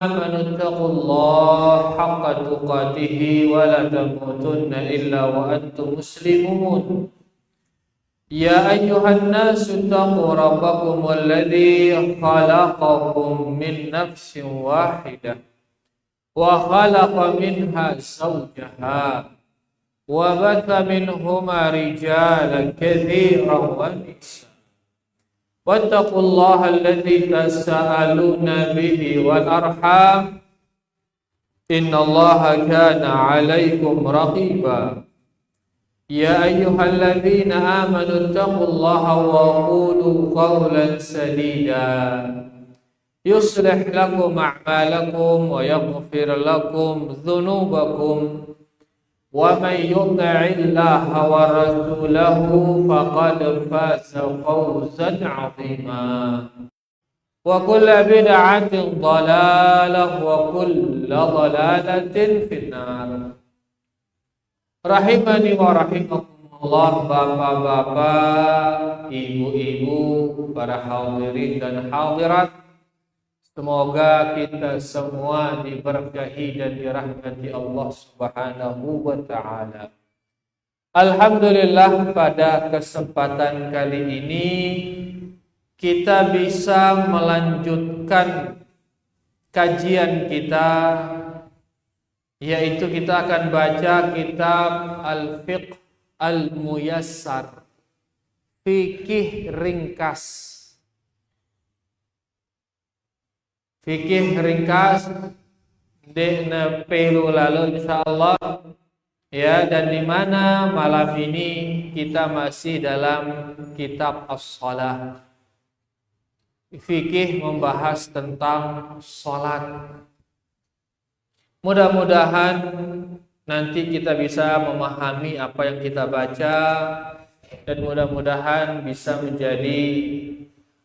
آمنوا اتقوا الله حق تقاته ولا تموتن إلا وأنتم مسلمون يا أيها الناس اتقوا ربكم الذي خلقكم من نفس واحدة وخلق منها زوجها وبث منهما رجالا كثيرا ونساء واتقوا الله الذي تساءلون به والأرحام إن الله كان عليكم رقيبا يا أيها الذين آمنوا اتقوا الله وقولوا قولا سديدا يصلح لكم أعمالكم ويغفر لكم ذنوبكم ومن يطع الله ورسوله فقد فاز فوزا عظيما وكل بدعة ضلالة وكل ضلالة في النار. Rahimani wa rahimakumullah, bapak-bapak, ibu-ibu, para hadirin dan hadirat, semoga kita semua diberkahi dan dirahmati Allah Subhanahu wa ta'ala. Alhamdulillah, pada kesempatan kali ini kita bisa melanjutkan kajian kita, yaitu kita akan baca kitab Al-Fiqh Al-Muyassar, fikih ringkas. Fikih ringkas dena pelu lalu insyaallah ya, dan di mana malam ini kita masih dalam kitab As-Shalah. Fikih membahas tentang salat. Mudah-mudahan nanti kita bisa memahami apa yang kita baca dan mudah-mudahan bisa menjadi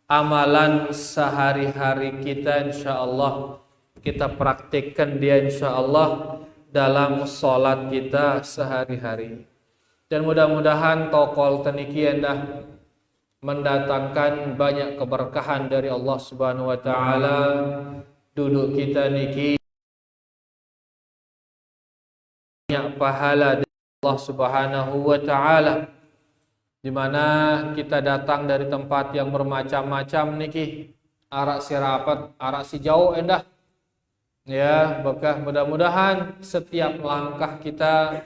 amalan sehari-hari kita, insyaallah kita praktikkan dia insyaallah dalam sholat kita sehari-hari. Dan mudah-mudahan tokol teniki dah mendatangkan banyak keberkahan dari Allah Subhanahu wa taala. Duduk kita niki banyak pahala dari Allah Subhanahu wa taala, di mana kita datang dari tempat yang bermacam-macam niki, arak si rapat, arak si jauh endah. Ya, bekah mudah-mudahan setiap langkah kita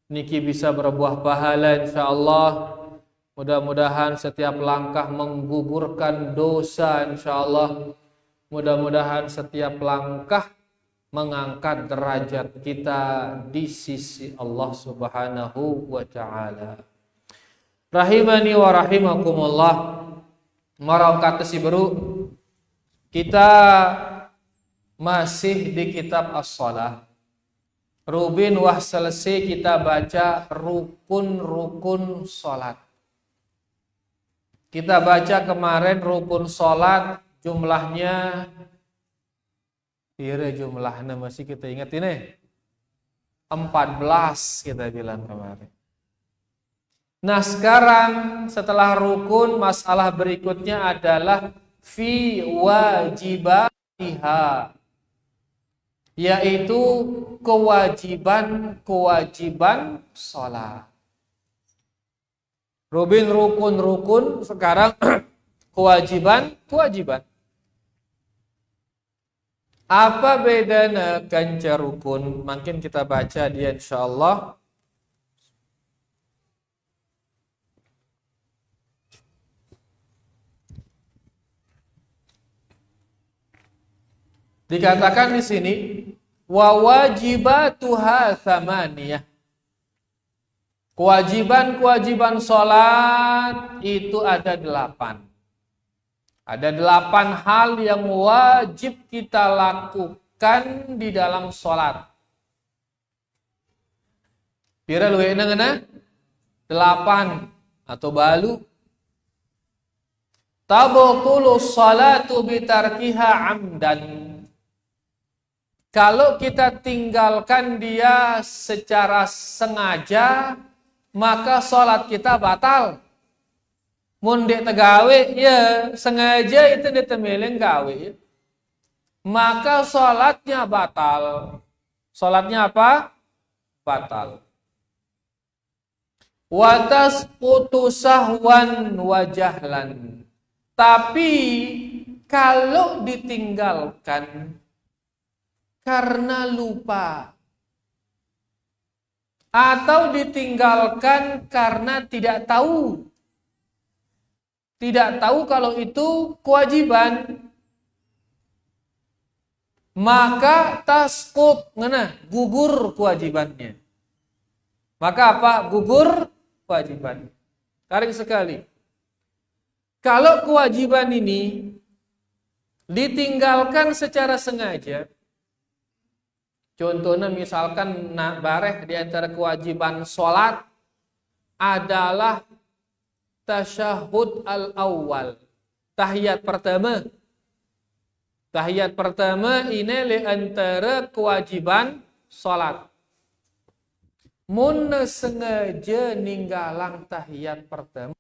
niki bisa berbuah pahala insyaallah. Mudah-mudahan setiap langkah menggugurkan dosa insyaallah. Mudah-mudahan setiap langkah mengangkat derajat kita di sisi Allah Subhanahu wa taala. Rahimani wa rahimakumullah. Marang kata si baru, kita masih di kitab As-Shalah. Rubin wah selesai kita baca rukun-rukun salat. Kita baca kemarin rukun salat jumlahnya, jumlahnya masih kita ingat ini 14 kita bilang kemarin. Nah sekarang setelah rukun, masalah berikutnya adalah fi wajibatiha, yaitu kewajiban sholat. Rubin rukun, sekarang kewajiban. Apa bedanya kanca rukun? Mungkin kita baca dia insyaallah. Dikatakan di sini wa wajibatuha tsamaniyah. Kewajiban salat itu ada 8. Ada 8 hal yang wajib kita lakukan di dalam salat. Pira lu ngena? 8 atau balu. Tabtulu salatu bitarkiha amdan. Kalau kita tinggalkan dia secara sengaja, maka salat kita batal. Mun dek tegawe ya sengaja itu ditemeleng gawe ya. maka sholatnya batal. Sholatnya apa? Batal. Watas putusahwan wajahlan. Tapi kalau ditinggalkan karena lupa atau ditinggalkan karena tidak tahu kalau itu kewajiban, maka tasqut, gugur kewajibannya. Maka apa? Gugur kewajiban. Tarik sekali. Kalau kewajiban ini ditinggalkan secara sengaja, contohnya misalkan bareh di antara kewajiban sholat adalah tasyahud al-awwal, tahiyat pertama. Tahiyat pertama ini di antara kewajiban sholat. Mun sengaja ninggalang tahiyat pertama,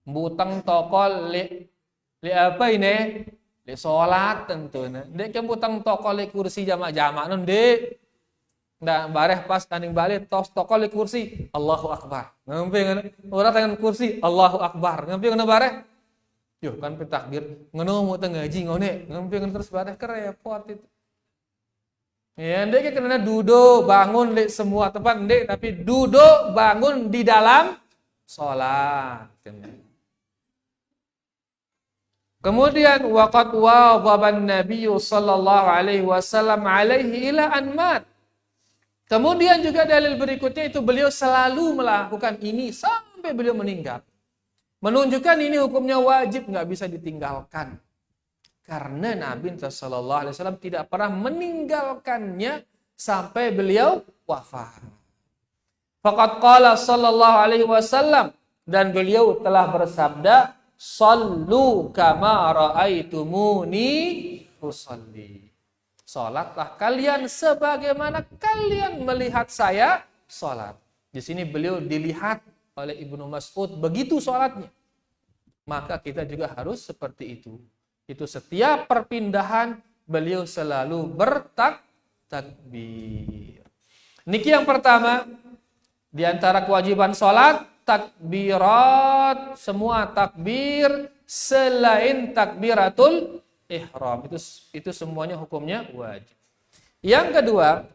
Butang tokol li apa ini? Li sholat tentunya. Dek kan butang tokol li kursi jamak-jamak non dek. Ndak bareh pas aning balik tos tokol li kursi Allahu Akbar. Ngampi kan? Orang tangan kursi Allahu Akbar. Ngampi kan bareh? Yo kan pentakbir ngono mau ngaji ngone. Ngampi kan terus bareh kerepot itu. Ya, ndek kena duduk bangun di semua tempat ndek, tapi duduk bangun di dalam sholat. Kemudian waqad wadhaban Nabi sallallahu alaihi wasallam alaihi ila an mat. Kemudian juga dalil berikutnya itu beliau selalu melakukan ini sampai beliau meninggal. Menunjukkan ini hukumnya wajib, nggak bisa ditinggalkan. Karena Nabi sallallahu alaihi wasallam tidak pernah meninggalkannya sampai beliau wafat. Faqad qala sallallahu alaihi wasallam, dan beliau telah bersabda, "Shallu kama ra'aitumuni usalli." Salatlah kalian sebagaimana kalian melihat saya salat. Di sini beliau dilihat oleh Ibnu Mas'ud begitu salatnya. Maka kita juga harus seperti itu. Itu setiap perpindahan beliau selalu bertakbir. Niki yang pertama di antara kewajiban salat, takbirat, semua takbir selain takbiratul ihram. Itu semuanya hukumnya wajib. Yang kedua,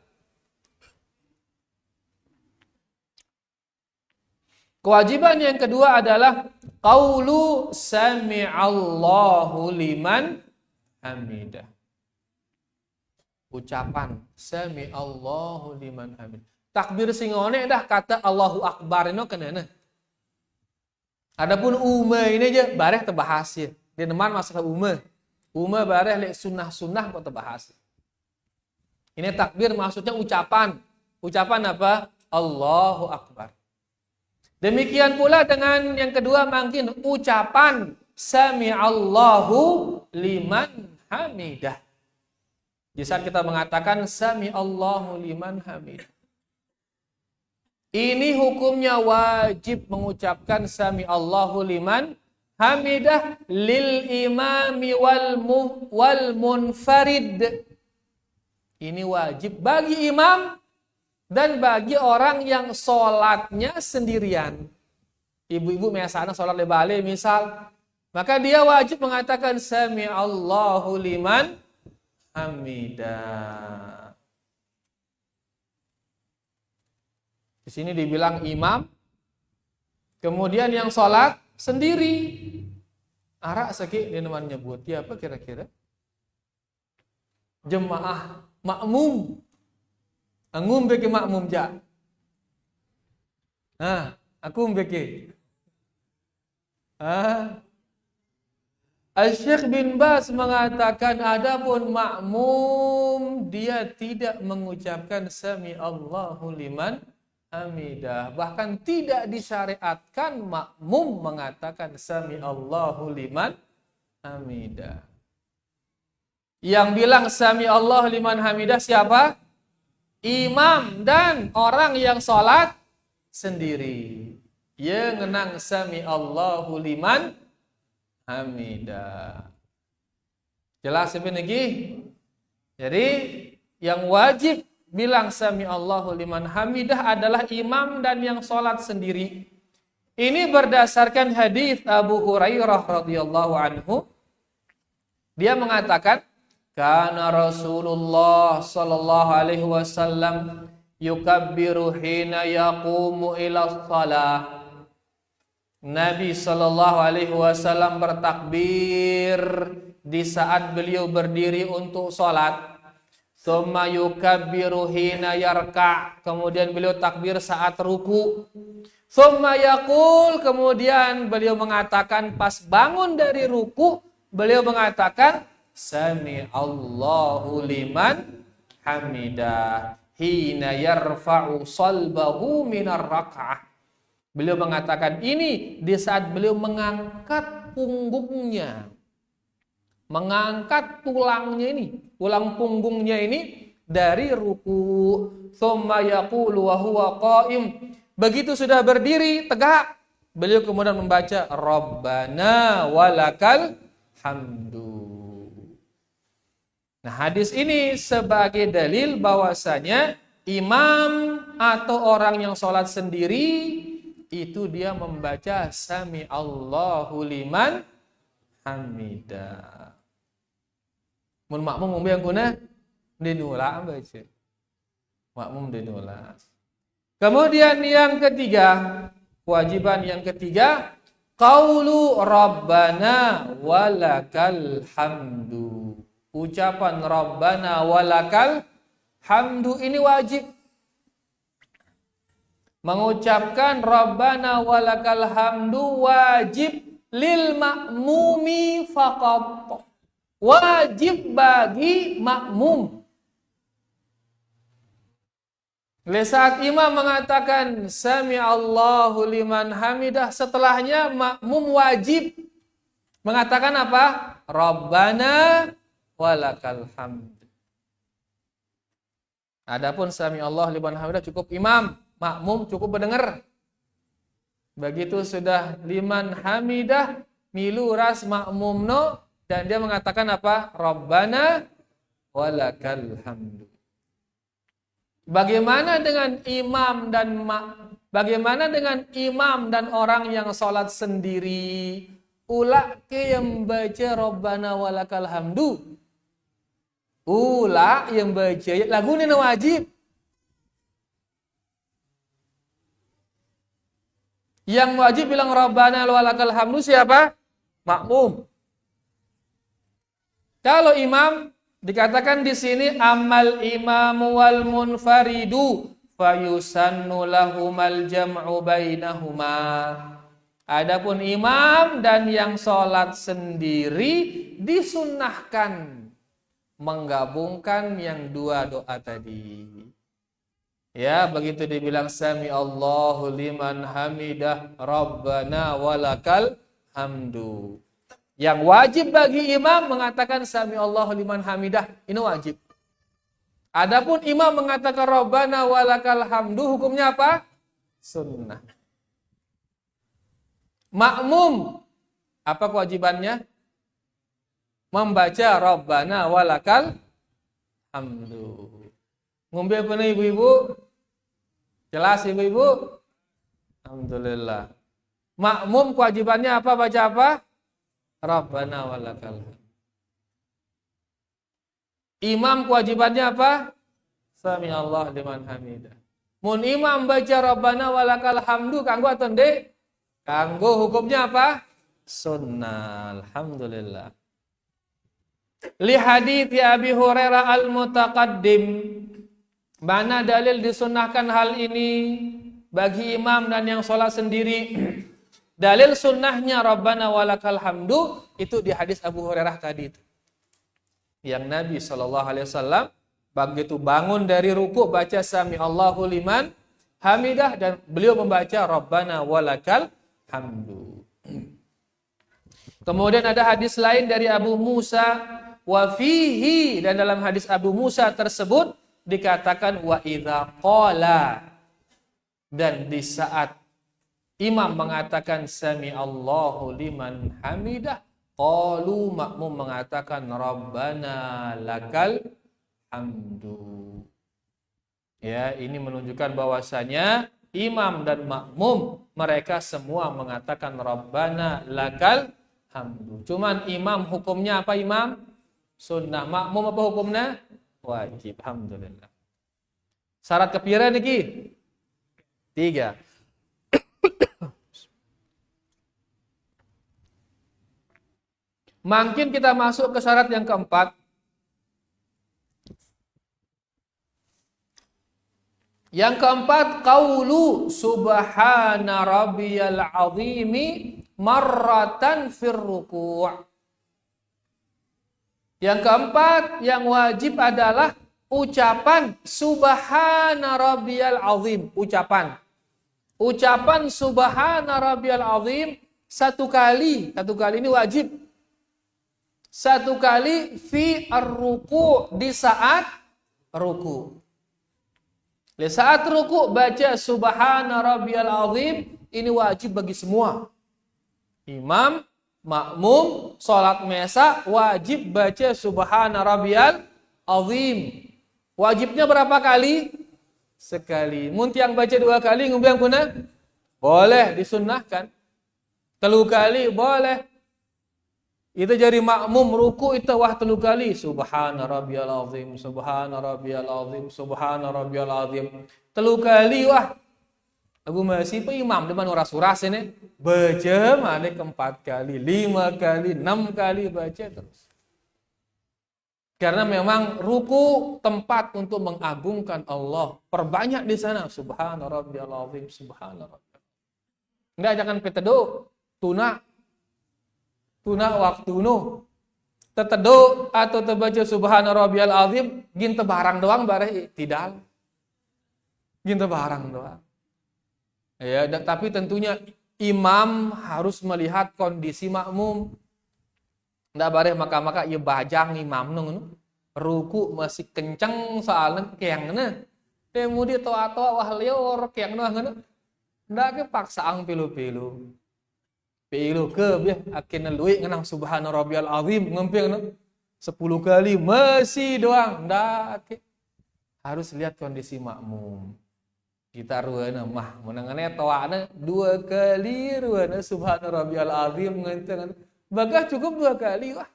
kewajiban yang kedua adalah qaulu sami'allahu liman hamidah. Ucapan sami'allahu liman hamidah. Takbir singone dah kata Allahu Akbar ini kenana. Adapun umma ini aja bareh terbahas ya. Di depan masalah umma. Umma bareh lek sunnah-sunnah kok terbahas. Ini takbir maksudnya ucapan. Ucapan apa? Allahu Akbar. Demikian pula dengan yang kedua mungkin ucapan sami'allahu liman hamidah. Di saat kita mengatakan sami'allahu liman hamidah. Ini hukumnya wajib mengucapkan sami'allahu liman hamidah lil imami wal munfarid. Ini wajib bagi imam dan bagi orang yang sholatnya sendirian. Ibu-ibu biasanya sholat lebale misal, maka dia wajib mengatakan sami'allahu liman hamidah. Di sini dibilang imam, kemudian yang sholat sendiri. Arak sakit dia namanya nyebut. Ya apa kira-kira? Jemaah makmum. Angum beke makmum ja. Aku beke. Al-Syekh bin Baz mengatakan adapun makmum dia tidak mengucapkan sami'allahu liman hamidah. Bahkan tidak disyariatkan makmum mengatakan sami'allahu liman hamidah. Yang bilang sami'allahu liman hamidah siapa? Imam dan orang yang sholat sendiri. Yang ngenang sami'allahu liman hamidah. Jelas lagi? Jadi yang wajib bilang sami'allahu liman hamidah adalah imam dan yang sholat sendiri. Ini berdasarkan hadis Abu Hurairah radhiyallahu anhu. Dia mengatakan, kana Rasulullah sallallahu alaihi wasallam yukabbiru hina yaqumu ila shalah. Nabi sallallahu alaihi wasallam bertakbir di saat beliau berdiri untuk salat. Tsumma yukabbiru hina yarka', kemudian beliau takbir saat ruku. Tsumma yaqul, kemudian beliau mengatakan pas bangun dari ruku, beliau mengatakan sami'allahu liman hamidah hina yarfa'u salbahu minar rak'ah. Beliau mengatakan ini di saat beliau mengangkat punggungnya, mengangkat tulangnya ini, tulang punggungnya ini dari ruku. Tsumma yaqulu wa huwa qa'im, Begitu sudah berdiri tegak, beliau kemudian membaca Rabbana walakal hamdu. Nah, hadis ini sebagai dalil bahwasanya imam atau orang yang sholat sendiri itu dia membaca Sami Allahu liman hamidah. Mun makmum yang guna dinula baca. Makmum dinula. Kemudian yang ketiga, kewajiban yang ketiga, qaulu Rabbana walakal hamdu. Ucapan Rabbana walakal hamdu ini wajib. Mengucapkan Rabbana walakal hamdu wajib lil ma'mumi faqat. Wajib bagi makmum. Saat imam mengatakan Sami Allahu liman hamidah, setelahnya makmum wajib mengatakan apa? Rabbana walakal hamd. Adapun Sami Allahu liman hamidah cukup imam, makmum cukup mendengar. Begitu sudah liman hamidah, milu ras makmumno, dan dia mengatakan apa? Rabbana walakal hamd. Bagaimana dengan imam dan orang yang sholat sendiri? Ulak ke yang baca Rabbana walakal hamdu. Ulak yang baca lagu ini wajib. Yang wajib bilang Rabbana walakal hamdu siapa? Makmum. Kalau imam dikatakan di sini amal imamu wal munfaridu fayusannu lahumal jam'u bainahuma. Adapun imam dan yang sholat sendiri disunnahkan menggabungkan yang dua doa tadi. Ya, begitu dibilang Sami Allahu liman hamidah Rabbana walakal hamdu. Yang wajib bagi imam mengatakan Sami Allahu liman hamidah, ini wajib. Adapun imam mengatakan Rabbana walakal hamdu, hukumnya apa? Sunnah. Makmum, apa kewajibannya? Membaca Rabbana walakal hamdu. Ngombe apa nih ibu-ibu? Jelas ibu-ibu? Alhamdulillah. Makmum kewajibannya apa? Baca apa? Rabbana walakal hamd. Imam kewajibannya apa? Sami Allah liman hamidah. Mun imam baca Rabbana walakal hamdu kanggo atau ndek? Kanggo, hukumnya apa? Sunnah. Alhamdulillah. Li hadits Abi Hurairah al-mutaqaddim. Mana dalil disunnahkan hal ini bagi imam dan yang sholat sendiri? Dalil sunnahnya Rabbana walakal hamdu itu di hadis Abu Hurairah tadi itu. Yang Nabi SAW begitu bangun dari ruku baca Sami Allahu liman hamidah dan beliau membaca Rabbana walakal hamdu. Kemudian ada hadis lain dari Abu Musa wa fihi, dan dalam hadis Abu Musa tersebut dikatakan wa idza qala, dan di saat imam mengatakan Sami Allahu liman hamidah, qalu makmum mengatakan Rabbana lakal hamdu. Ya, ini menunjukkan bahwasanya imam dan makmum mereka semua mengatakan Rabbana lakal hamdu. Cuman imam hukumnya apa imam? Sunnah. Makmum apa hukumnya? Wajib. Alhamdulillah. Syarat kepira niki? 3. Makin kita masuk ke syarat yang keempat. Yang keempat, qaulu subhana rabbiyal azimi marratan fir ruku'. Yang keempat, yang wajib adalah ucapan subhana rabbiyal azim, ucapan subhana rabbiyal azim satu kali ini wajib. Satu kali fi ar-ruku', di saat ruku. Di saat ruku baca subhana rabbiyal azim, ini wajib bagi semua. Imam, makmum, salat mesa wajib baca subhana rabbiyal azim. Wajibnya berapa kali? Sekali. Mun tiang baca 2 kali ngumbiang kuna? Boleh, disunnahkan. 3 kali boleh. Itu jadi makmum ruku itu wah 3 kali. Subhana rabbiyal azim, subhana rabbiyal azim, subhana rabbiyal azim. 3 kali wah. Aku masih pe imam depan uras-uras ini. Baca malik 4 kali, 5 kali, 6 kali baca terus. Karena memang ruku tempat untuk mengagungkan Allah. Perbanyak di sana. Subhana rabbiyal azim, subhana rabbiyal. Enggak, jangan petedo. Tuna waktu nu. Tetedo atau terbaca subhana rabbiyal azim, gin tebarang doang bare tidak. Gin tebarang doang. Ya, tapi tentunya imam harus melihat kondisi makmum. Ndak bare maka-maka ieu bajang imam nu ruku masih kenceng soalnya keangna. Kemudian toa-toa wah lior keangna ngana. Ndak ke paksaan pilu-pilu. Pilu ke biar akhirnya luik ngenang subhana rabbiyal azim ngempeng 10 kali masih doang. Ndak ke. Harus lihat kondisi makmum. Kita ruana mah menangane toana 2 kali ruana subhana rabbiyal azim ngenteng. Bagas cukup 2 kali wah.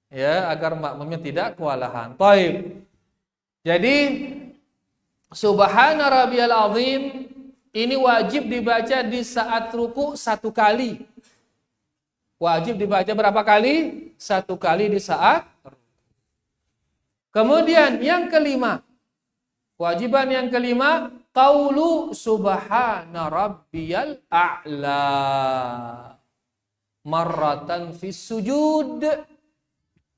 Ya, agar makmumnya tidak kewalahan. Baik. Jadi subhana rabbiyal azim ini wajib dibaca di saat ruku 1 kali. Wajib dibaca berapa kali? 1 kali di saat ruku. Kemudian yang kelima, kewajiban yang kelima, qaulu subhana rabbiyal a'la marratan fis sujud.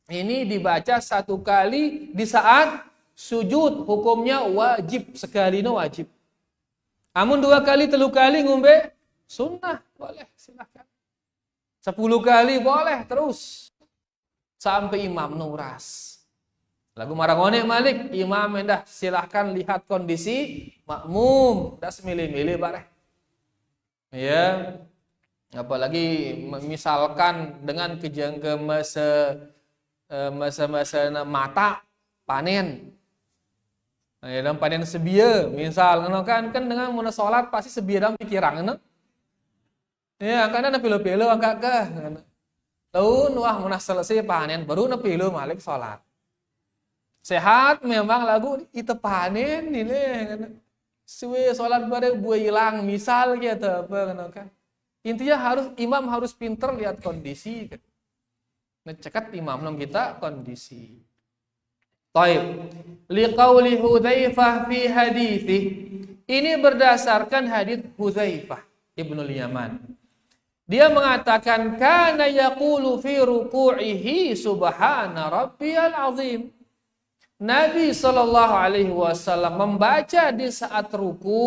Ini dibaca 1 kali di saat sujud. Hukumnya wajib, sekali wajib. Amun 2 kali, 3 kali ngombe sunnah, boleh, silakan. 10 kali boleh terus sampai imam nuras. Lagu marangone malik, imam endah silahkan lihat kondisi makmum, dah semilih-milih bareh. Ya, apalagi misalkan dengan kejangka masa mata panen. Ya, dalam panen sebia, misal kan dengan mun salat pasti sebia dalam pikiran kan. Ya, karena na pilo-pilo angka ke. Tahun wah mun selesai panen baru na pilo malik salat. Sehat memang lagu itu panen ini suwe salat bare buah hilang misal gitu apa kan. Intinya imam harus pinter lihat kondisi. Ngecekat imam nom kita kondisi. Taib. Liqauli Hudzaifah fi hadithi. Ini berdasarkan hadits Hudzaifah Ibnul Yaman. Dia mengatakan kana yaqulu fi ruku'ihi subhana rabbiyal azim. Nabi SAW membaca di saat ruku,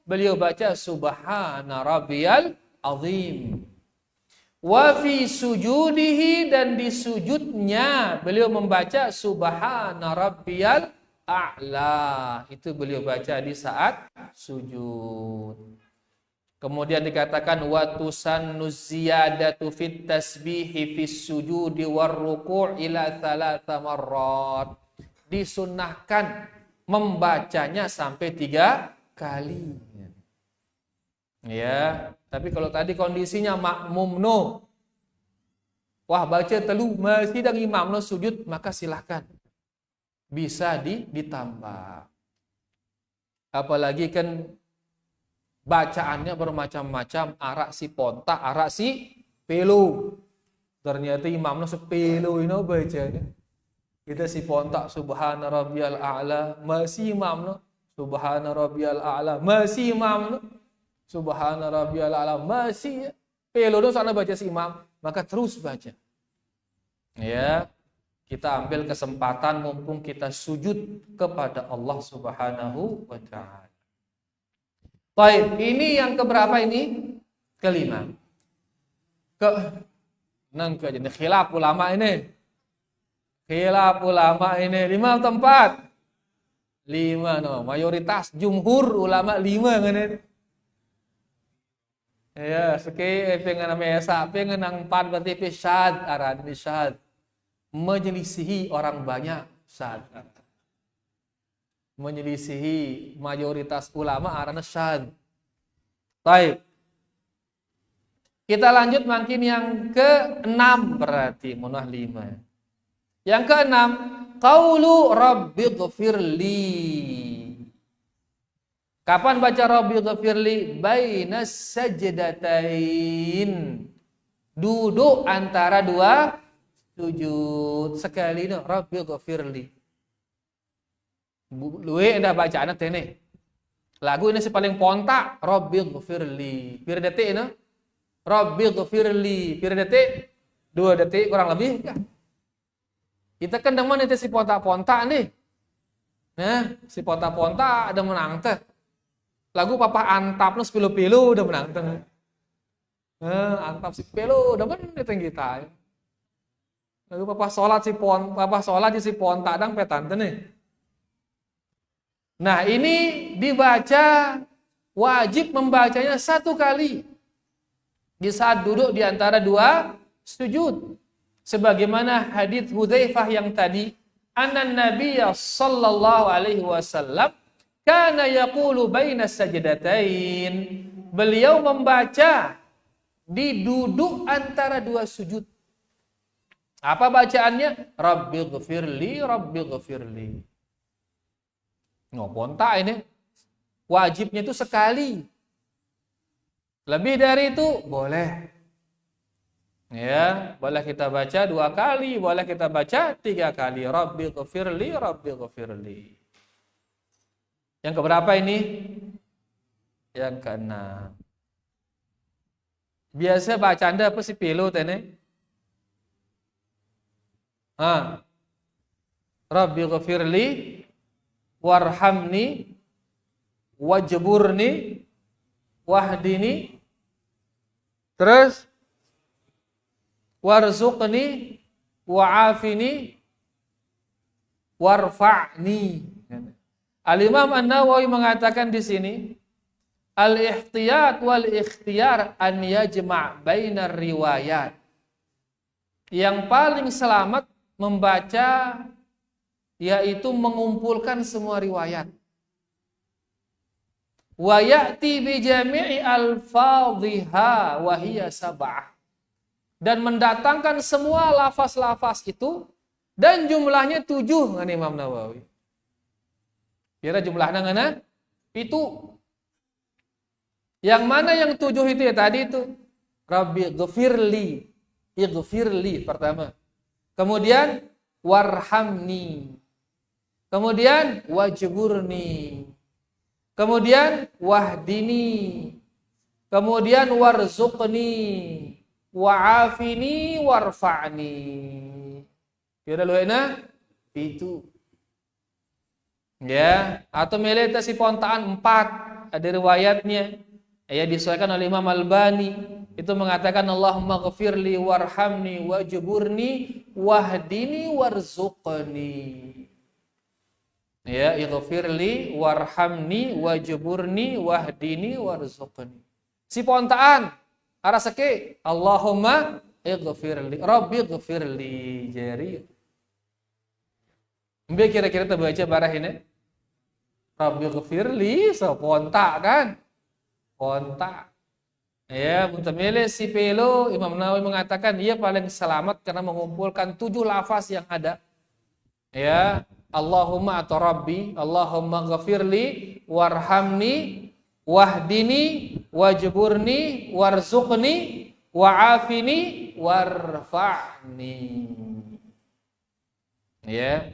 beliau baca subhana rabbiyal azim. Wa fi sujudihi, dan di sujudnya beliau membaca subhana rabbiyal a'la. Itu beliau baca di saat sujud. Kemudian dikatakan wa tusannu ziyadatu fit tasbihi fis sujudi war ruku' ila 3 marrat. Disunnahkan membacanya sampai 3 kali. Ya, tapi kalau tadi kondisinya makmum no, wah baca telu masih dan imam no sujud, maka silahkan bisa ditambah. Apalagi kan bacaannya bermacam-macam, arak si pontak, arak si pelu. Ternyata imam no sepelu ini bacanya. Kita si pontak subhana rabbiyal a'la, masih imam no subhana rabbiyal a'la, masih imam no subhana rabbiyal a'la, masih pelu no sana baca si imam, maka terus baca. Ya, kita ambil kesempatan mumpung kita sujud kepada Allah Subhanahu wa taala. Baik, ini yang keberapa ini? Kelima. Jadi khilaf ulama ini. Khilaf ulama ini 5 atau 4? 5 no. Mayoritas jumhur ulama 5 kan. Ya, sekali pengen mesa, pengen nang 4 berarti syad arad ini syad. Menyelisihi orang banyak syad. Menyelisihi mayoritas ulama arana syad. Baik. Kita lanjut makin yang ke-6 berarti munah 5. Yang ke-6, qaulu rabbighfirli. Kapan baca rabbighfirli? Bainas sajdatain. Duduk antara dua sujud. Sekali no rabbighfirli. Luwe dah bacaan teh nih. Lagu ini paling pontak rabbighfirli. Pira detik no? Rabbighfirli. Pira detik? 2 detik kurang lebih kan? Kita kan demen itu si pontak-pontak nih. Nah, si pontak-pontak ada menang teh. Lagu papa antap nu pilu-pilu udah menang teh. Antap si pilu udah men itu kita. Lagu papa salat si pontak dang petan teh nih. Nah, ini dibaca wajib membacanya 1 kali. Di saat duduk di antara 2 sujud. Sebagaimana hadits Hudzaifah yang tadi, annan nabiyya sallallahu alaihi wasallam kana yaqulu baina sajdatain. Beliau membaca di duduk antara 2 sujud. Apa bacaannya? Rabbighfirli, rabbighfirli. Pontak ini. Wajibnya itu sekali. Lebih dari itu boleh. Ya, boleh kita baca 2 kali, boleh kita baca 3 kali. Rabbighfirli, rabbighfirli. Yang keberapa ini? Yang ke-6. Biasa bacaan apa sih pilu tene? Rabbighfirli warhamni wajburni wahdini. Terus warzuqni wa'afini warfa'ni. Al-Imam An-Nawawi mengatakan di sini, al-ihtiyat wal ikhtiyar an yajma' bainar riwayat. Yang paling selamat membaca yaitu mengumpulkan semua riwayat. Wa ya'ti bi jami'i al-fadhiha wa hiya sab'ah. Dan mendatangkan semua lafaz-lafaz itu dan jumlahnya 7 ngan Imam Nawawi. Kira jumlahnya ngana? Itu. Yang mana yang 7 itu ya tadi itu? Rabbighfirli. Ighfirli pertama. Kemudian warhamni. Kemudian wajburni. Kemudian wahdini. Kemudian warzuqni. Wa'afini warfa'ni. Kira lu enak? Itu. Ya, atau meleta si pontaan 4 ada riwayatnya. Ya disesuaikan oleh Imam Albani. Itu mengatakan Allahumma ghafirli warhamni wajburni wahdini warzuqni. Ya, ighfirli warhamni wajburni wahdini warzuqni. Si pontaan arasake Allahumma ighfirli Rabbi ighfirli jari. Mbe kira-kira kita baca barah ini. Rabbi ighfirli so pontak kan? Pontak. Ya, muntamile si pelo Imam Nawawi mengatakan dia paling selamat karena mengumpulkan 7 lafaz yang ada. Ya, Allahumma atau Rabbi, Allahumma ghafirli warhamni wahdini wajburni warzuqni wa'afini warfa'ni. Ya.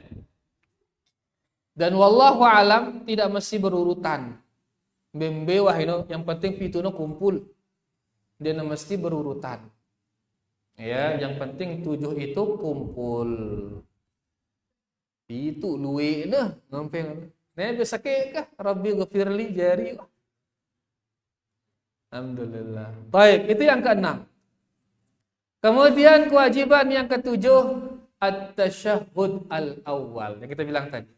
Dan wallahu alam tidak mesti berurutan. Bembewah ini yang penting pituna kumpul. Dia mesti berurutan. Ya, yang penting 7 itu kumpul. Itu luwe nah ngampeng. Nah bisa ke kah Rabbi ghafirli jari. Alhamdulillah. Baik, itu yang ke-6. Kemudian kewajiban yang ke-7 at-tasyahhud al-awwal yang kita bilang tadi.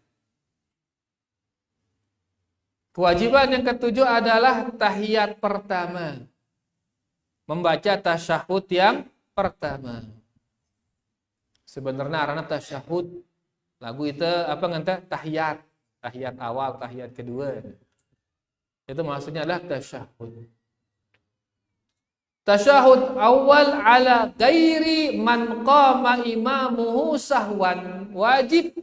Kewajiban yang ketujuh adalah tahiyat pertama. Membaca tasyahud yang pertama. Sebenarnya arana tasyahud. Lagu itu apa nganta? Tahiyat. Tahiyat awal, tahiyat kedua. Itu maksudnya adalah tasyahud. Tasyahud awal ala ghairi man qama imamuhu sahwan. Wajib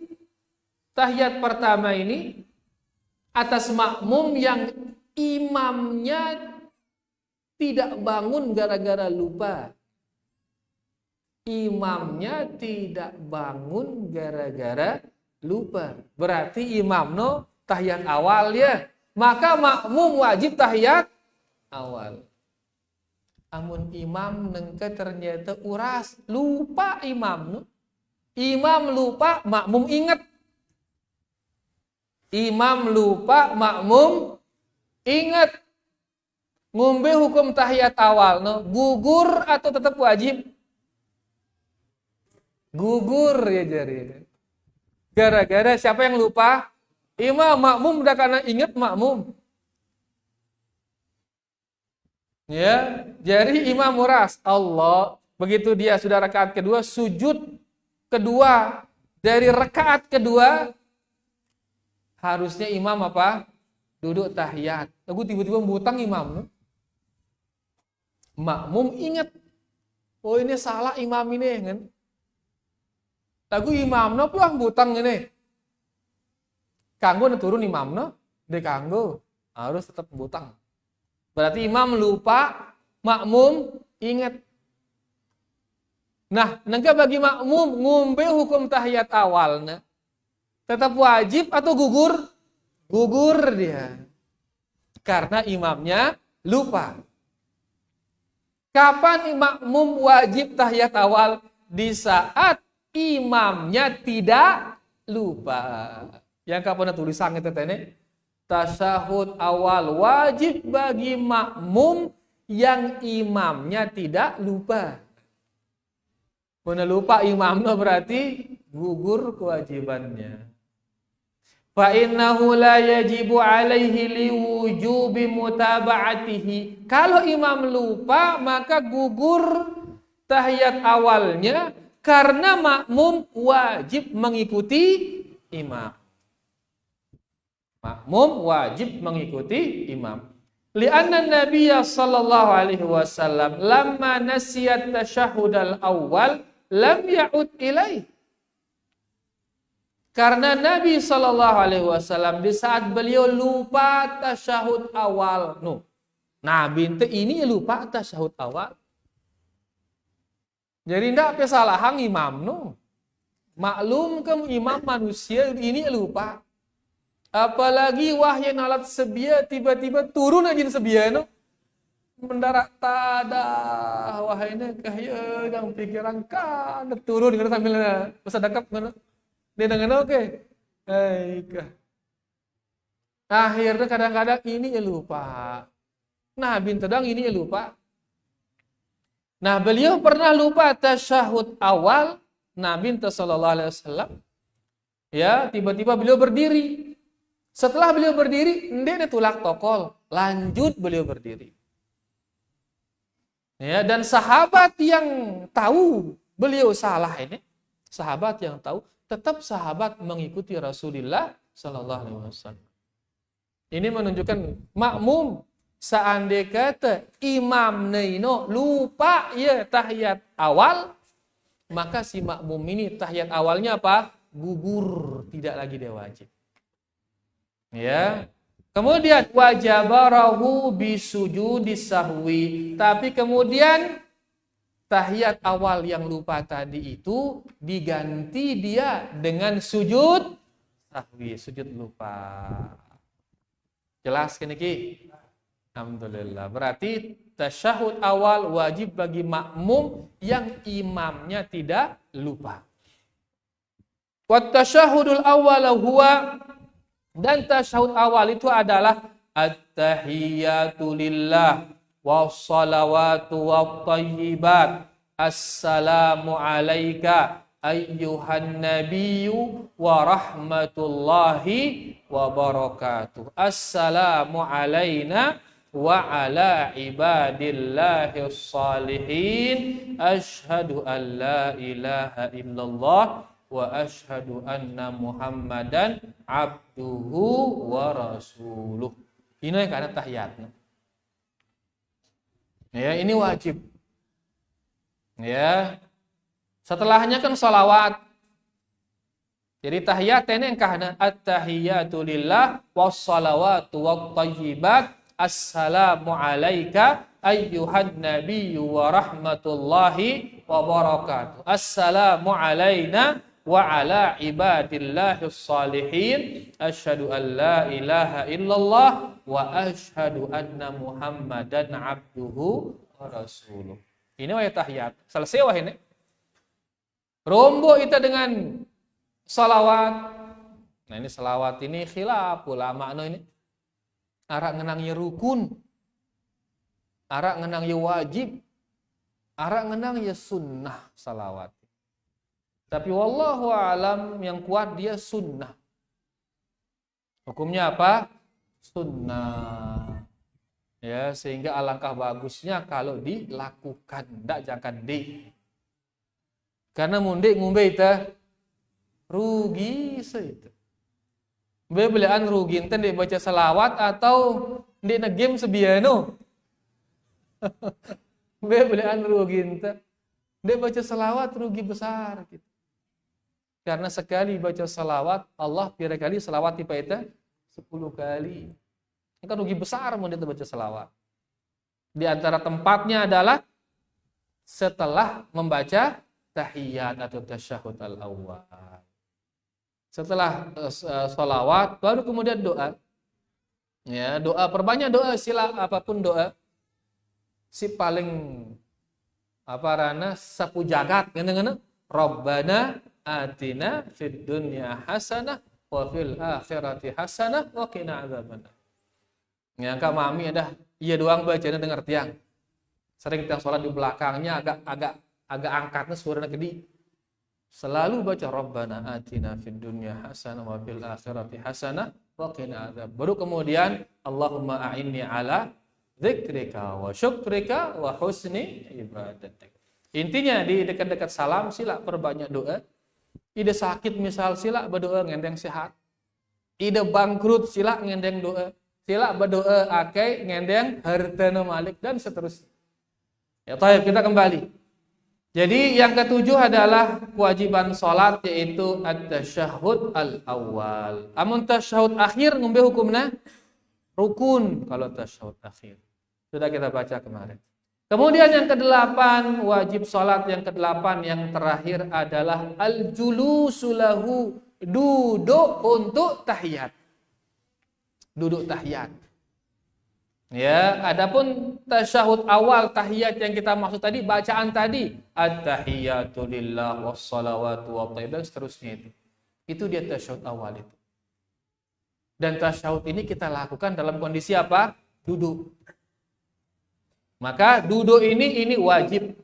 tahiyat pertama ini atas makmum yang imamnya tidak bangun gara-gara lupa. Imamnya tidak bangun gara-gara lupa. Berarti imamno tahiyat awal ya. Maka makmum wajib tahiyat awal. Amun imam nengke ternyata uras, lupa imam. Imam lupa, makmum ingat. Imam lupa, makmum ingat. Ngombe hukum tahiyat awal, no? Gugur atau tetap wajib? Gugur ya jari. Gara-gara siapa yang lupa? Imam, makmum udah karena ingat makmum. Ya, jadi imam muras Allah. Begitu dia sudah rakaat kedua, sujud kedua dari rakaat kedua, harusnya imam apa? Duduk tahiyat. Lalu tiba-tiba butang imam. Makmum ingat, oh ini salah imam ini kan. Lagu imam no puang butang ini. Kanggo turun imam no, de kanggo harus tetap butang. Berarti imam lupa, makmum ingat. Nah, nengka bagi makmum ngombe hukum tahiyat awalnya tetap wajib atau gugur? Gugur dia. Karena imamnya lupa. Kapan makmum wajib tahiyat awal? Di saat imamnya tidak lupa. Yang kapan tulisan itu tene? Tasyahud awal wajib bagi makmum yang imamnya tidak lupa. Mana lupa imamnya berarti gugur kewajibannya. Fa innahu la yajibu alaihi liwujubi mutaba'atihi. Kalau imam lupa maka gugur tahiyat awalnya karena makmum wajib mengikuti imam. Makmum wajib mengikuti imam. Lianna Nabiya sallallahu alaihi wasallam lamma nasiyat tasyahudal awal lam ya'ud ilaih. Karena Nabi sallallahu alaihi wasallam di saat beliau lupa tasyahud awal, Nabi ini lupa tasyahud awal. Jadi ndak pesalahan imam Maklum ke imam manusia ini lupa. Apalagi wahyu nalat sebia tiba-tiba turun aja sebia mendarat tada wahaynya kahya yang pikiran kan turun kan sambil masa dekap kan dia dengan oke. Akhirnya kadang-kadang ini lupa. Nah, bintang ini lupa. Nah, beliau pernah lupa tasyahud awal Nabi sallallahu alaihi wasallam. Ya, tiba-tiba beliau berdiri. Setelah beliau berdiri, ndek tulak tokol, lanjut beliau berdiri. Ya, dan sahabat yang tahu beliau salah ini, sahabat yang tahu, tetap sahabat mengikuti Rasulullah sallallahu alaihi wasallam. Ini menunjukkan makmum seandainya kata imam neino lupa ya tahiyat awal, maka si makmum ini tahiyat awalnya apa? Gugur, tidak lagi dia wajib. Ya. Kemudian wajabarahu bisujudis sahwi. Tapi kemudian tahiyat awal yang lupa tadi itu diganti dia dengan sujud sahwi, sujud lupa. Jelas kan iki? Alhamdulillah. Berarti tasyahud awal wajib bagi makmum yang imamnya tidak lupa. Wa tasyahudul awal huwa, dan tasyahud awal itu adalah at-tahiyyatu lillah wassalawatu wattayyibat assalamu alayka ayyuhan nabiyyu wa rahmatullahi wa barakatuh. Assalamu alaina wa ala ibadillahis salihin. Asyhadu an la ilaha illallah wa asyhadu anna Muhammadan abduhu wa rasuluh. Ini yang karena tahiyatnya. Ya, ini wajib. Ya. Setelahnya kan salawat. Jadi tahiyat ini yang karena at-tahiyatu lillah was-salawatu wat-thayyibat. Assalamu alayka ayyuhan nabiyyu wa rahmatullahi wa barakatuh. Assalamu alayna wa ala ibadillahis salihin. Asyhadu an la ilaha illallah wa asyhadu anna Muhammadan abduhu wa rasuluh. Ini wahai tahiyat. Selesai wah ini. Rombo itu dengan salawat. Nah ini salawat ini khilaf ulama ini. Arak ngenangnya rukun. Arak ngenangnya wajib. Arak ngenangnya sunnah salawat. Tapi wallahu alam yang kuat dia sunnah. Hukumnya apa? Sunnah. Ya, sehingga alangkah bagusnya kalau dilakukan, ndak jangan karena mundik ngumbe itu rugi seitu. Bebelaan rugi enten dia baca selawat atau dia game sebiano. Bebelaan rugi enten dia baca selawat rugi besar gitu. Karena sekali baca selawat Allah pira kali selawat tipe itu 10 kali. Ini kan rugi besar mau dia baca selawat. Di antara tempatnya adalah setelah membaca tahiyat atau tasyahud al-awwal. Setelah sholawat baru kemudian doa. Ya, doa perbanyak doa sila apapun doa. Si paling sapu jagat ngene-ngene. Rabbana atina fid dunya hasanah wa fil akhirati hasanah wa qina adzabannar. Ya, Kak Mami ada iya doang bacanya dengar tiang. Sering tiang sholat di belakangnya agak angkatnya suaranya gede. Selalu baca Rabbana atina fid dunya hasanah wa fil akhirati hasanah wa qina adzab. Baru kemudian Allahumma a'inni ala dzikrika wa syukrika wa husni ibadatik. Intinya di dekat-dekat salam sila perbanyak doa. Ide sakit misal sila berdoa ngendeng sehat. Ide bangkrut sila ngendeng doa. Sila berdoa akai ngendeng hartana malik dan seterusnya. Ya, taib kita kembali. Jadi yang ketujuh adalah kewajiban sholat yaitu at-tasyahud al-awwal. Amun tasyahud akhir ngombe hukumna rukun kalau tasyahud akhir. Sudah kita baca kemarin. Kemudian yang kedelapan, wajib sholat yang kedelapan yang terakhir adalah al-julusu lahu, duduk untuk tahiyat. Duduk tahiyat. Ya, adapun tasyahud awal tahiyat yang kita maksud tadi bacaan tadi at-tahiyatu lillah wassalawatu wathayyibat dan seterusnya itu. Itu dia tasyahud awal itu. Dan tasyahud ini kita lakukan dalam kondisi apa? Duduk. Maka duduk ini wajib.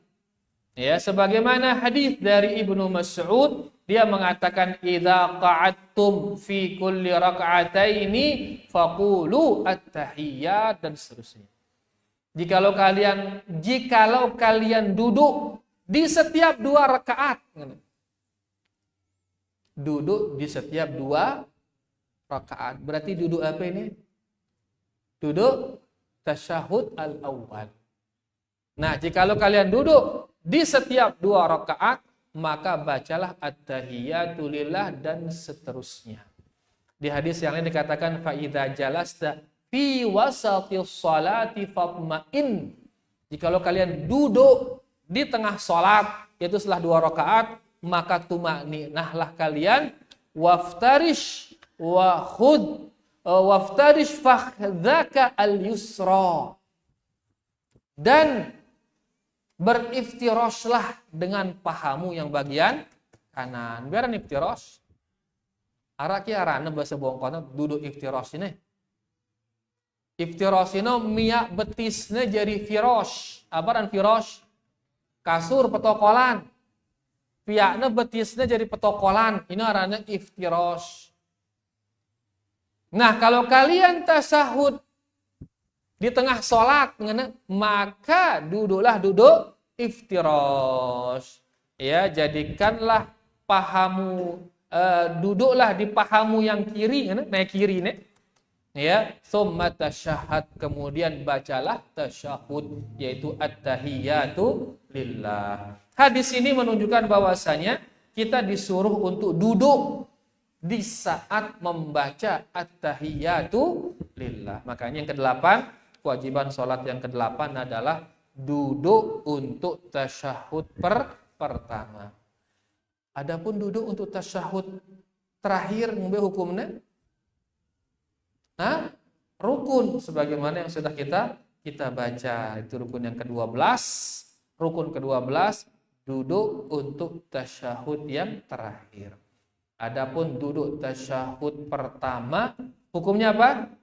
Ya, sebagaimana hadis dari Ibnu Mas'ud, dia mengatakan idza qa'adtum fi kulli raka'ataini faqulu at-tahiyyat dan seterusnya. Jikalau kalian duduk di setiap 2 rakaat. Duduk di setiap 2 rakaat. Berarti duduk apa ini? Duduk tasyahud al-awwal. Nah, jikalau kalian duduk di setiap 2 rakaat, maka bacalah at-tahiyatu lillah dan seterusnya. Di hadis yang lain dikatakan fa idza jalasta fi wasatis sholati fatma'in. Jikalau kalian duduk di tengah salat yaitu setelah 2 rakaat, maka tumakninahlah kalian waftarish wa khud waftarish fakhdaka al-yusra. Dan beriftiroslah dengan pahamu yang bagian kanan. Biar iftiros. Araki arana bahasa bongkona duduk iftiros ini. Iftiros ini miak betisnya jadi firosh. Apa dan firosh? Kasur petokolan. Piaknya betisnya jadi petokolan. Ini arana iftiros. Nah, kalau kalian tasyahud di tengah sholat, maka duduklah duduk iftirash. Ya, jadikanlah pahamu, duduklah di pahamu yang kiri, naik kiri nih. Ya, summa tasyahhad, kemudian bacalah tasyahud, yaitu at-tahiyatu lillah. Hadis ini menunjukkan bahwasanya kita disuruh untuk duduk di saat membaca at-tahiyatu lillah. Makanya yang kedelapan, kewajiban sholat yang kedelapan adalah duduk untuk tasyahud pertama. Adapun duduk untuk tasyahud terakhir, ngombe hukumnya rukun sebagaimana yang sudah kita baca. Itu rukun yang ke-12. Rukun ke-12 duduk untuk tasyahud yang terakhir. Adapun duduk tasyahud pertama hukumnya apa?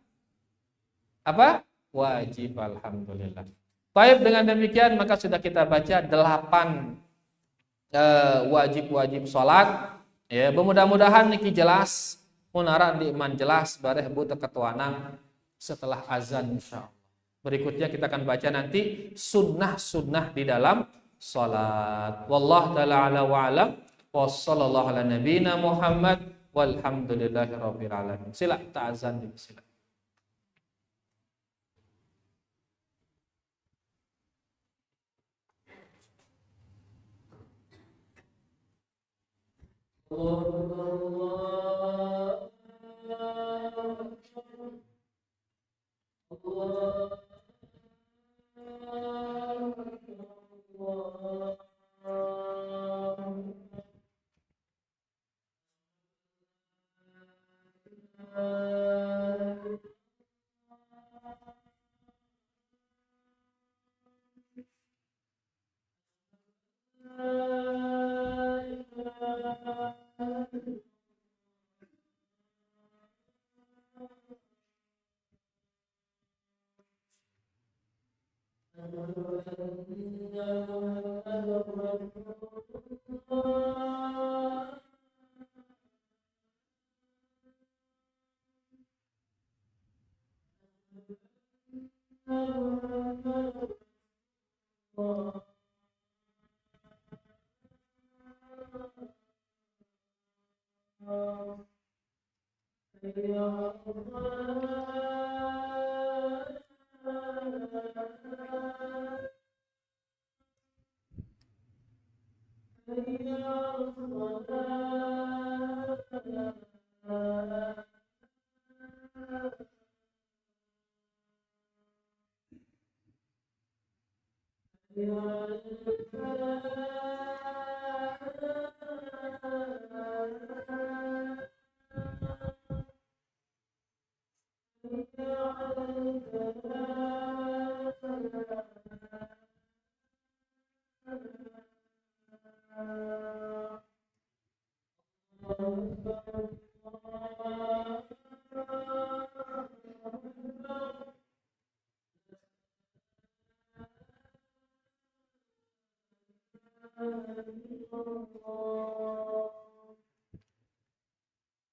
Apa? Wajib, alhamdulillah. Baik, dengan demikian maka sudah kita baca 8 wajib-wajib salat. Ya, mudah-mudahan niki jelas. Munara di iman jelas bareh bu ketuanang setelah azan insyaallah. Berikutnya kita akan baca nanti sunnah-sunnah di dalam salat. Wallahu taala ala wa alam. Wassallallahu ala nabiyina Muhammad walhamdulillahi rabbil alamin. Sila ta'azan sila.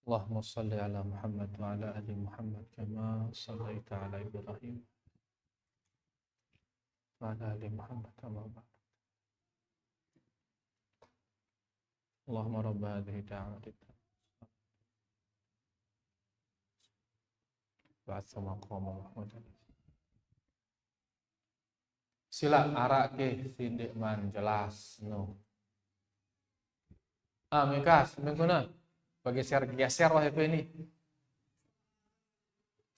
Allahumma salli ala Muhammad wa ala ali Muhammad kama sallaita ala Ibrahim wa ala ali Muhammad kama barakta. Allahumma rabb hadhihi da'wati ba'atsa maqama Muhammadan. Sila arak ke sindik man jelas no. Mikas, mengkuna geser wah itu ini.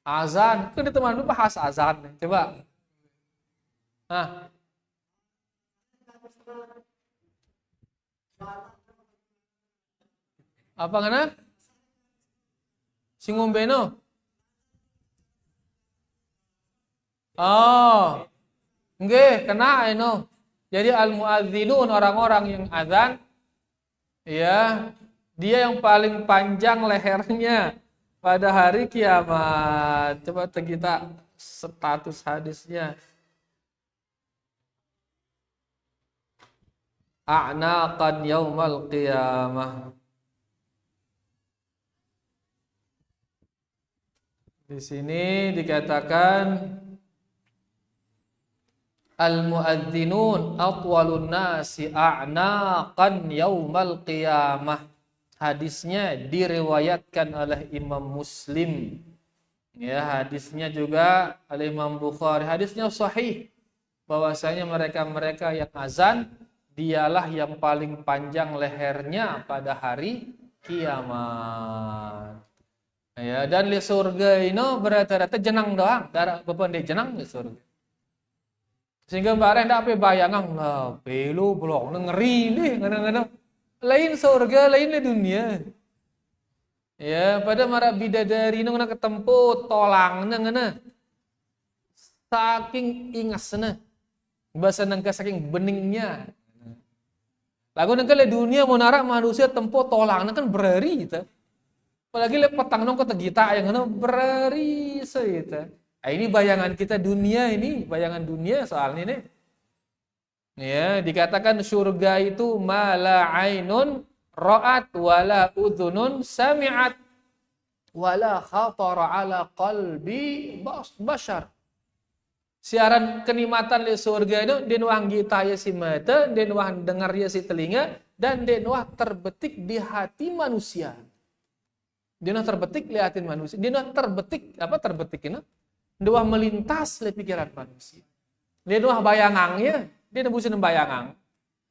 Azan, kan di teman lu bahas azan. Coba. Apa ngana? Singombeno. Oh. Nggih, kena eno. Jadi al-muadzinun, orang-orang yang azan, ya, dia yang paling panjang lehernya pada hari kiamat. Coba kita status hadisnya. A'naqan yaumal qiyamah. Di sini dikatakan al-muadzinun atwalun nasi a'naqan yaumal qiyamah. Hadisnya diriwayatkan oleh Imam Muslim. Ya, hadisnya juga oleh Imam Bukhari. Hadisnya sahih bahwasanya mereka-mereka yang azan dialah yang paling panjang lehernya pada hari kiamat. Ya, dan di surga ini berarti jenang doang, darah beban di jenang di surga. Sehingga mbak ndak apa bayangan lah, pelu belum ngeri nih, ngana-ngana. Lain surga, lain di dunia. Ya, pada marah bidadari nu ketempo tolang ngana. Saking ingasna. Bahasa nangka saking beningnya. Lagu nangka le dunia mau narak manusia tempo tolang kan berari gitu. Apalagi le petang nong kata kita yang ngana berari seita. Ini bayangan kita dunia ini, bayangan dunia soalnya nih. Ya, dikatakan surga itu mala ainun ra'at wala udhunun sami'at wala khatara ala qalbi bashar. Siaran kenikmatan di surga itu den wah gita ya si mata, den wah dengar ya si telinga, dan den wah terbetik di hati manusia. Den wah terbetik di hati manusia. Den wah terbetik apa terbetik ini? Den wah melintas di pikiran manusia. Den wah bayangangnya, den busin bayangang.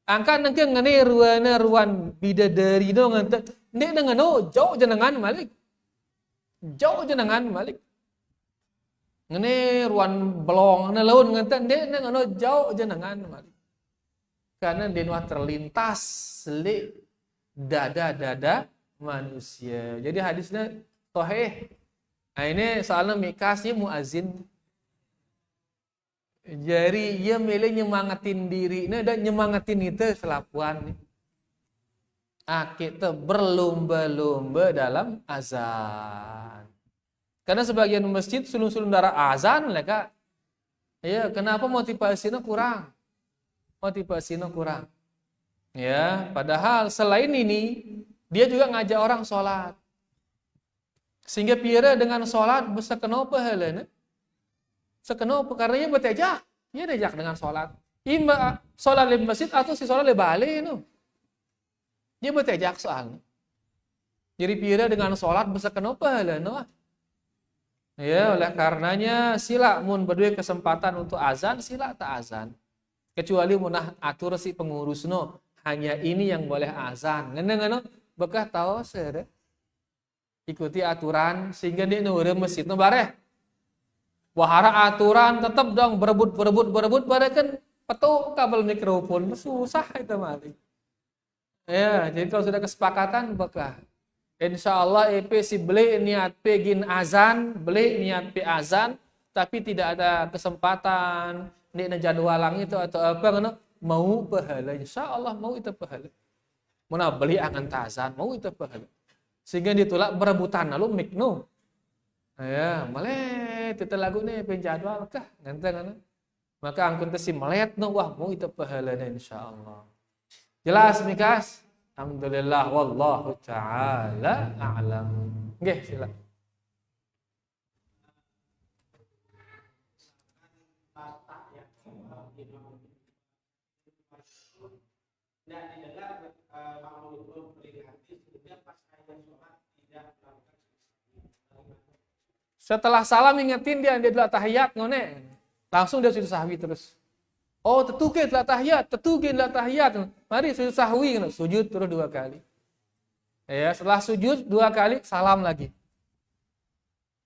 Angka nangke ngene ruan bidadari no ngante. Nek ngano jauh jenengan malik. Jauh jenengan malik. Ngene ruan belong na laun ngenten de ngano jauh jenengan malik. Karena denwa terlintas le dada manusia. Jadi hadisnya sahih. Nah ini soalnya mikasnya muazin. Jadi ia milih nyemangatin diri dan nyemangatin itu selapuan. Kita berlomba-lomba dalam azan. Karena sebagian masjid sulung-sulung darah azan lah kak. Ya, kenapa motivasinya kurang? Motivasinya kurang. Ya, padahal selain ini dia juga ngajak orang sholat. Sehingga pira dengan sholat bisa kenapa halana? Sekenopo karena ia bertejak. Ia diajak dengan sholat. Ima sholat di masjid atau si sholat di balik itu. Dia bertejak soalnya. Jadi pira dengan sholat bisa kenapa halana? Ya, oleh karenanya sila mun berdua kesempatan untuk azan, sila tak azan. Kecuali munah atur si pengurusno, hanya ini yang boleh azan. Ngene-ngene bekah tahu sere. Ikuti aturan sehingga dia nurut masjid no bareh. Wahara aturan tetap dong berebut pada kan petu kabel mikrofon susah itu mali. Ya, jadi kalau sudah kesepakatan bekah. Insyaallah EP si beli niat pegin azan, beli niat pe azan, tapi tidak ada kesempatan ni jadwalang itu atau apa ngono mau pahala. Insyaallah mau itu pahala. Mun beli angan azan, mau itu pahala. Sehingga ditolak berebutan lalu mikno. Ya, malet itu lagu ni penjadwal kah ngenteng. Maka angkun teh si melet no wah mau itu pahala insyaallah. Jelas mikas? Alhamdulillah wallahu taala a'lam. Nggih, silakan. Setelah salam ingetin dia adalah tahiyat ngone. Langsung dia sujud sahwi terus. Oh, tetuke telah tahiyat, Mari sujud sahwi, sujud terus 2 kali. Ya, setelah sujud 2 kali salam lagi.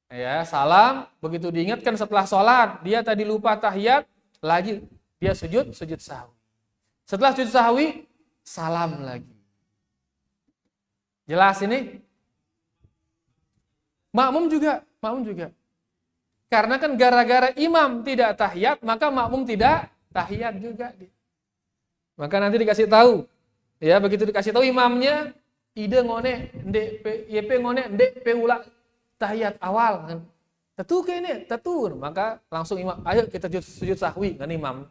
Ya, salam, begitu diingatkan setelah sholat, dia tadi lupa tahiyat, lagi dia sujud sahwi. Setelah sujud sahwi, salam lagi. Jelas ini? Makmum juga. Karena kan gara-gara imam tidak tahiyat, maka makmum tidak tahiyat juga. Maka nanti dikasih tahu. Ya, begitu dikasih tahu imamnya, ide ngone, ndek YP ngone, ndek pe ulah tahiyat awal. Tetu kene, tetu. Maka langsung imam, ayo kita sujud sahwi kan imam.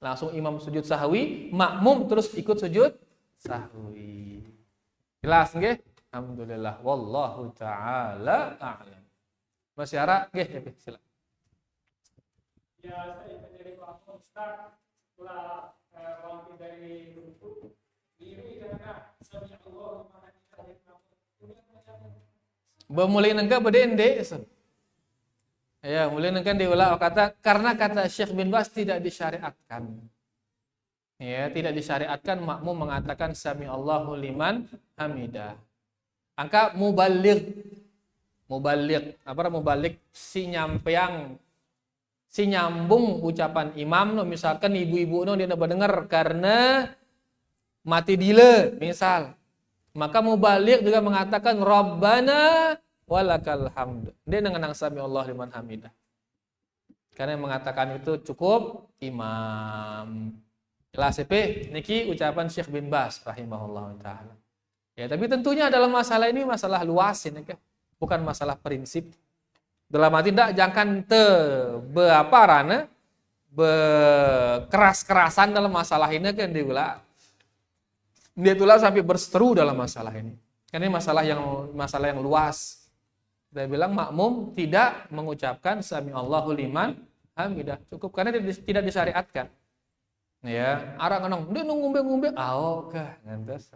Langsung imam sujud sahwi, makmum terus ikut sujud sahwi. Jelas nggih? Alhamdulillah wallahu taala a'lam. Masyarakat, nggih, silakan. Ya, saya menjadi makmum Ustaz setelah bangkit dari ruku, diri karena sami Allah liman hamidah. Bemulai nengka bedende. Ya, mulai nengka diulah kata karena kata Syekh bin Bas tidak disyariatkan. Ya, tidak disyariatkan makmum mengatakan sami Allahu liman hamidah. Angka mubaligh. Mubaligh si nyambung ucapan imam no, misalkan ibu-ibu no dia dapat dengar karena mati dile misal, maka mubaligh juga mengatakan Rabbana walakal hamd. Dia dengan sami Allah liman hamidah. Karena yang mengatakan itu cukup imam. Jelas niki ucapan Syekh bin Bas rahimahullah taala. Ya, tapi tentunya dalam masalah ini masalah luas ini kan. Bukan masalah prinsip. Dalam arti tidak jangan keras-kerasan dalam masalah ini kan dia tulah sampai berseteru dalam masalah ini. Karena ini masalah yang luas. Dia bilang makmum tidak mengucapkan sami Allahu liman hamidah. Cukup karena tidak disyariatkan. Ya, arang nong dia ngumbe-ngumbe ngantos.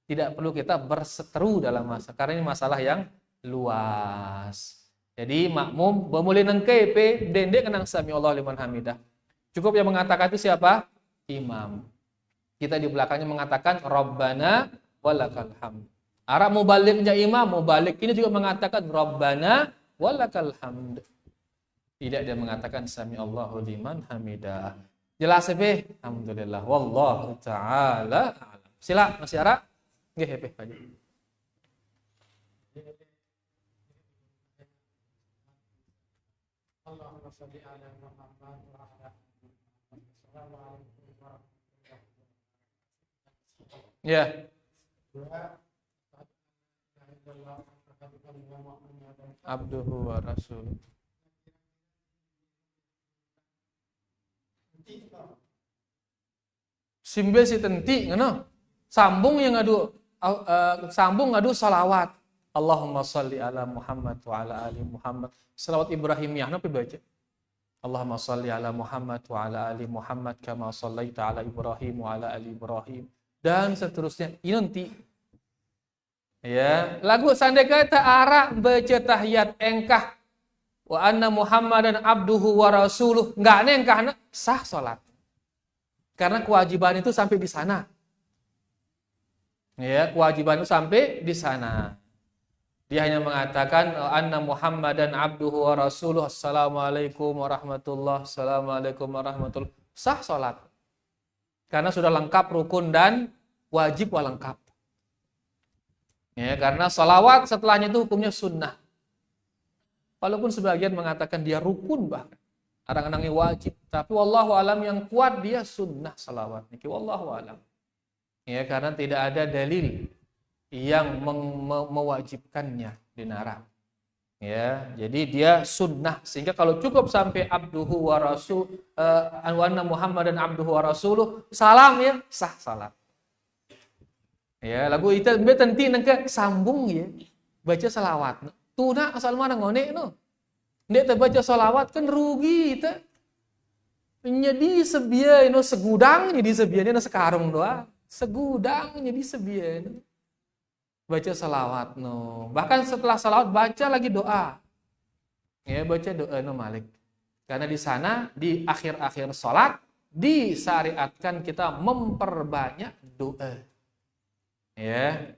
Tidak perlu kita berseteru dalam masalah karena ini masalah yang luas. Jadi makmum bemulai nengke dendek kenang sami Allah liman hamidah. Cukup yang mengatakan itu siapa? Imam. Kita di belakangnya mengatakan Rabbana walakal hamd. Arab mubalignya imam, mubalik ini juga mengatakan Rabbana walakal hamd. Tidak dia mengatakan sami Allahu liman hamidah. Jelas alhamdulillah. Wallahu taala a'lam. Sila masih Ara? Nggih Pak Haji. Allahumma shalli ala Muhammad wa ala ali Muhammad. Assalamualaikum warahmatullahi wabarakatuh. Ya. Abduhu wa rasuluh. Simbel si tenti ngono. Sambung ngadu salawat. Allahumma shalli ala Muhammad wa ala ali Muhammad. Salawat Ibrahimiyah napa baca? Allahumma shalli ala Muhammad wa ala ali Muhammad kama shallaita ala Ibrahim wa ala ali Ibrahim dan seterusnya. Ini nanti ya, lagu sandeka ta'ara baca tahiyat engkah wa anna Muhammadan abduhu wa rasuluh enggak engkahna sah salat. Karena kewajiban itu sampai di sana. Ya, kewajiban itu sampai di sana. Dia hanya mengatakan anna Muhammadan abduhu wa rasuluh. Assalamualaikum warahmatullahi wabarakatuh. Assalamualaikum warahmatullahi wabarakatuh. Sah salat. Karena sudah lengkap rukun dan wajib lengkap. Ya, karena salawat setelahnya itu hukumnya sunnah. Walaupun sebagian mengatakan dia rukun bahkan. Orang-orangnya wajib. Tapi wallahu alam yang kuat dia sunnah salawat. Niki wallahu alam. Ya, karena tidak ada dalil yang mewajibkannya di neraka. Ya, jadi dia sunnah sehingga kalau cukup sampai abduhu wa rasul anna Muhammadan abduhu wa rasuluh salam ya sah salat. Ya, lagu itu tenti nangka sambung ya baca salawat. Tuna asal mana ngone no. Ndek baca salawat kan rugi itu. Jadi sebian no segudang jadi sebiannya sekarung doang. Segudang jadi sebian. Baca salawat no. Bahkan setelah salawat baca lagi doa. Ya, baca doa no Malik. Karena di sana di akhir-akhir salat disyariatkan kita memperbanyak doa. Ya.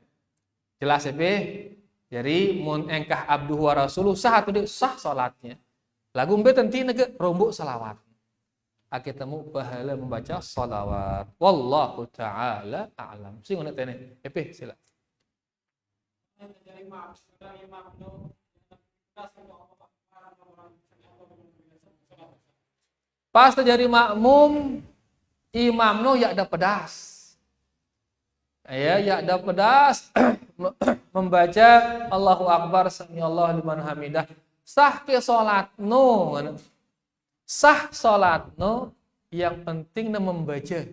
Jelas ya, jadi mun engkah abduhu wa rasuluh sah atau sah salatnya. Lagu mbe tenti nege rombok salawat. Akitamu pahala membaca salawat. Wallahu taala a'lam. Sing ngono tene. Sila. Pas terjadi makmum imam no ya ada pedas. Ya ada pedas membaca Allahu Akbar sami Allah liman hamidah. Sah ke salat no. Sah salat no yang penting membaca.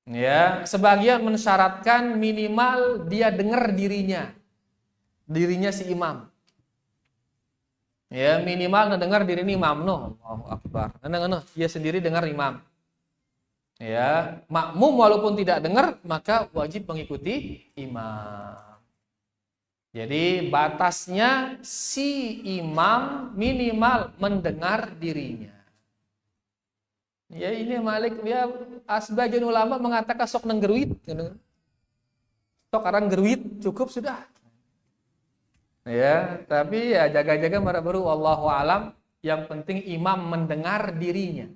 Ya, sebagian mensyaratkan minimal dia dengar dirinya si imam. Ya, minimal dengar diri imam no. Allahu Akbar. Ana dia sendiri dengar imam. Ya, makmum walaupun tidak dengar maka wajib mengikuti imam. Jadi batasnya si imam minimal mendengar dirinya. Ya ini Malik ya sebagian ulama mengatakan sok nenggeruit. Sok arang geruit cukup sudah. Ya, tapi ya jaga-jaga baru wallahu alam, yang penting imam mendengar dirinya.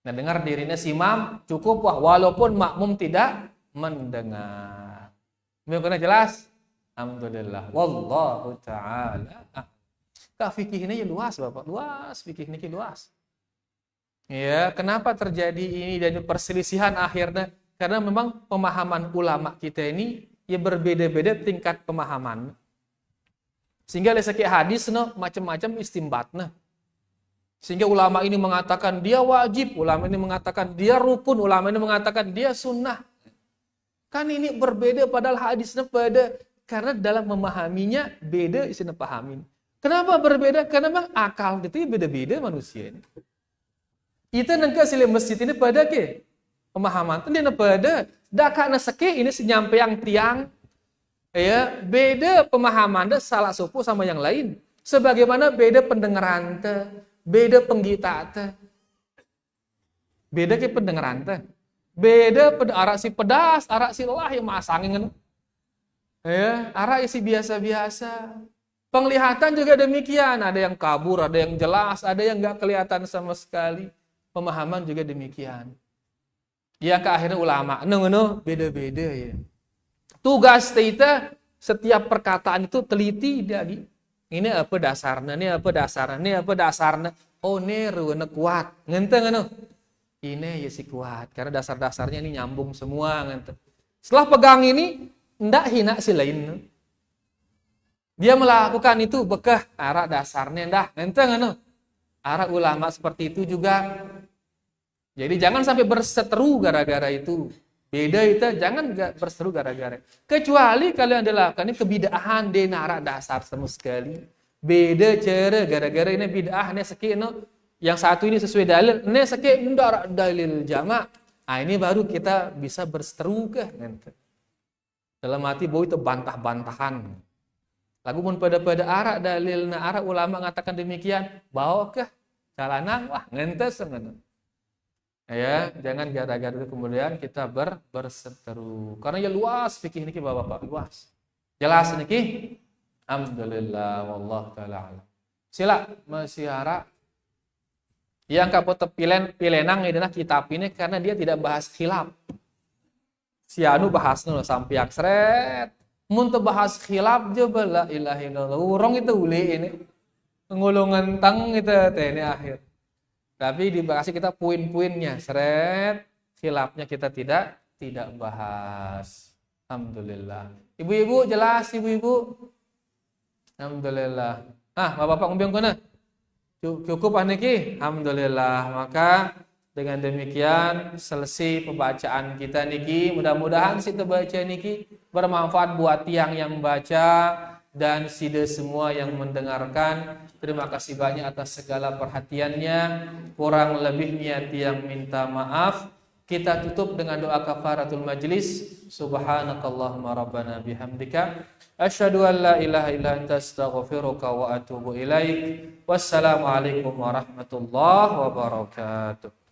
Nah, dengar dirinya si imam cukup walaupun makmum tidak mendengar. Mungkin jelas? Alhamdulillah. Wallahu taala. Fikih ini ya luas Bapak, luas fikih ini luas. Ya, kenapa terjadi ini dan perselisihan akhirnya? Karena memang pemahaman ulama kita ini ya berbeda-beda tingkat pemahaman. Sehingga lesaki hadis macam-macam istimbatna. Sehingga ulama ini mengatakan dia wajib, ulama ini mengatakan dia rukun, ulama ini mengatakan dia sunnah. Kan ini berbeda padahal hadisnya pada, karena dalam memahaminya beda isinya pahamin. Kenapa berbeda? Karena memang akal itu beda-beda manusia ini. Itu nengka sila masjid ini pada ke pemahaman itu dia pada dakana seke ini senyampe yang tiang. Ya, beda pemahaman dah salah suku sama yang lain. Sebagaimana beda pendengaran teh, beda penggita teh. Beda ke pendengaran teh. Beda arak si pedas, arak si lelah yang masangin. Ya, arak isi biasa-biasa. Penglihatan juga demikian, ada yang kabur, ada yang jelas, ada yang enggak kelihatan sama sekali. Pemahaman juga demikian. Ya ke akhirnya ulama, beda-beda ya. Tugas kita setiap perkataan itu teliti dari ini apa dasarnya, ini apa dasarnya, ini apa dasarnya. Oh ini ruwena kuat, ngenteng ini ya si kuat karena dasar-dasarnya ini nyambung semua ngenteng. Setelah pegang ini ndak hina si lain. Dia melakukan itu bekah arah dasarnya ndah ngenteng arah ulama seperti itu juga. Jadi jangan sampai berseteru gara-gara itu. Beda itu jangan berseru gara-gara. Kecuali kalian adalah ini kebidahan di narak dasar sama sekali. Beda cara gara-gara ini bidah ini seki yang satu ini sesuai dalil, ini seki ndak dalil jama'. Ah ini baru kita bisa berseteru ke nanti. Dalam hati bahwa itu bantah-bantahan. Lagu pun pada arak dalil arak ulama mengatakan demikian, bawa ke jalanan wah ngentes ngono. Ya, jangan gara-gara itu kemudian kita berseteru. Karena ya luas fikih niki Bapak, luas. Jelas niki? Alhamdulillah wallahu taala alam. Sila masih harap yang kapot pilenang adalah kitab ini karena dia tidak bahas khilaf. Si anu bahas sampai aksret. Mun teu bahas khilaf je la ilaha illallah. Urang itu uli ini. Ngulungan tang itu teh ini akhir. Tapi dibahas kita poin-poinnya, seret, khilafnya kita tidak bahas. Alhamdulillah. Ibu-ibu jelas ibu-ibu. Alhamdulillah. Bapak ngomong kena. Cukup niki. Alhamdulillah. Maka dengan demikian selesai pembacaan kita niki. Mudah-mudahan si baca niki bermanfaat buat tiang yang membaca dan sida semua yang mendengarkan. Terima kasih banyak atas segala perhatiannya. Kurang lebihnya tiang minta maaf. Kita tutup dengan doa kafaratul majlis. Subhanakallahumma rabbana bihamdika asyhadu an la ilaha illa anta astaghfiruka wa atubu ilaik. Wassalamualaikum warahmatullahi wabarakatuh.